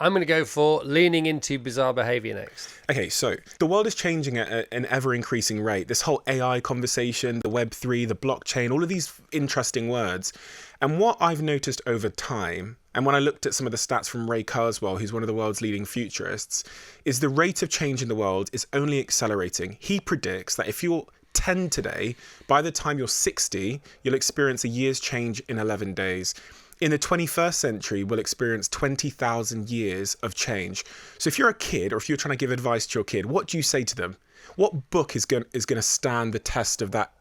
I'm going to go for leaning into bizarre behavior next. Okay, so the world is changing at an ever-increasing rate. This whole AI conversation, the Web3, the blockchain, all of these interesting words. And what I've noticed over time, and when I looked at some of the stats from Ray Kurzweil, who's one of the world's leading futurists, is the rate of change in the world is only accelerating. He predicts that if you're 10 today, by the time you're 60, you'll experience a year's change in 11 days. In the 21st century, we'll experience 20,000 years of change. So if you're a kid, or if you're trying to give advice to your kid, what do you say to them? What book is going to stand the test of that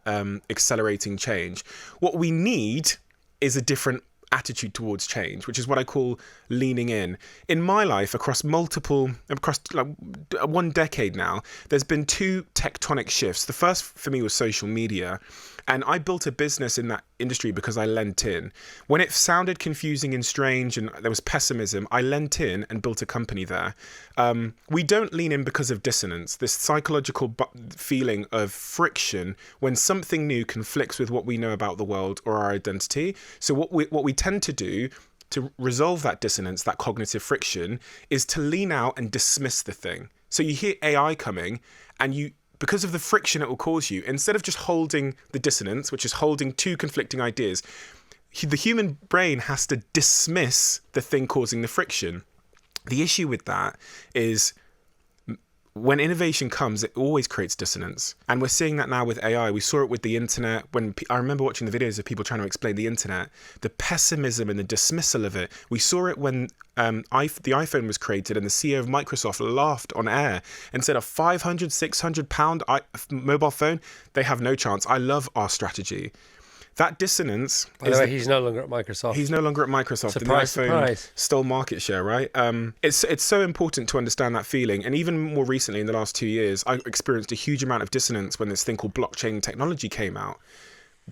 accelerating change? What we need is a different attitude towards change, which is what I call leaning in. In my life, across like 1 decade now, there's been 2 tectonic shifts. The first for me was social media. And I built a business in that industry because I lent in. When it sounded confusing and strange and there was pessimism, I lent in and built a company there. We don't lean in because of dissonance, this psychological feeling of friction when something new conflicts with what we know about the world or our identity. So what we tend to do to resolve that dissonance, that cognitive friction, is to lean out and dismiss the thing. So you hear AI coming and because of the friction it will cause you, instead of just holding the dissonance, which is holding 2 conflicting ideas, the human brain has to dismiss the thing causing the friction. The issue with that is when innovation comes, it always creates dissonance. And we're seeing that now with AI. We saw it with the internet. I remember watching the videos of people trying to explain the internet, the pessimism and the dismissal of it. We saw it when the iPhone was created and the CEO of Microsoft laughed on air and said a £500, £600 mobile phone, they have no chance. I love our strategy. That dissonance. By the way, he's no longer at Microsoft. He's no longer at Microsoft. Surprise, and the iPhone surprise. Stole market share, right? It's so important to understand that feeling. And even more recently, in the last 2 years, I experienced a huge amount of dissonance when this thing called blockchain technology came out.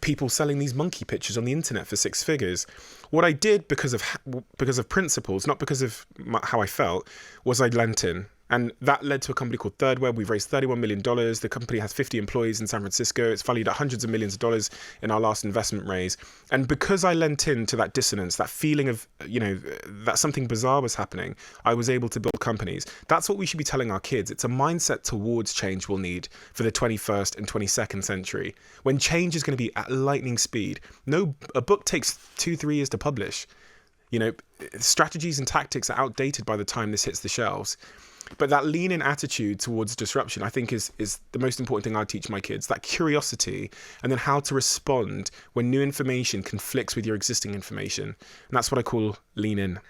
People selling these monkey pictures on the internet for 6 figures. What I did because of principles, not because of how I felt, was I lent in. And that led to a company called ThirdWeb. We've raised $31 million. The company has 50 employees in San Francisco. It's valued at hundreds of millions of dollars in our last investment raise. And because I lent into that dissonance, that feeling of, that something bizarre was happening, I was able to build companies. That's what we should be telling our kids. It's a mindset towards change we'll need for the 21st and 22nd century, when change is going to be at lightning speed. A book takes 2-3 years to publish. Strategies and tactics are outdated by the time this hits the shelves. But that lean-in attitude towards disruption, I think, is the most important thing I teach my kids. That curiosity, and then how to respond when new information conflicts with your existing information. And that's what I call lean in.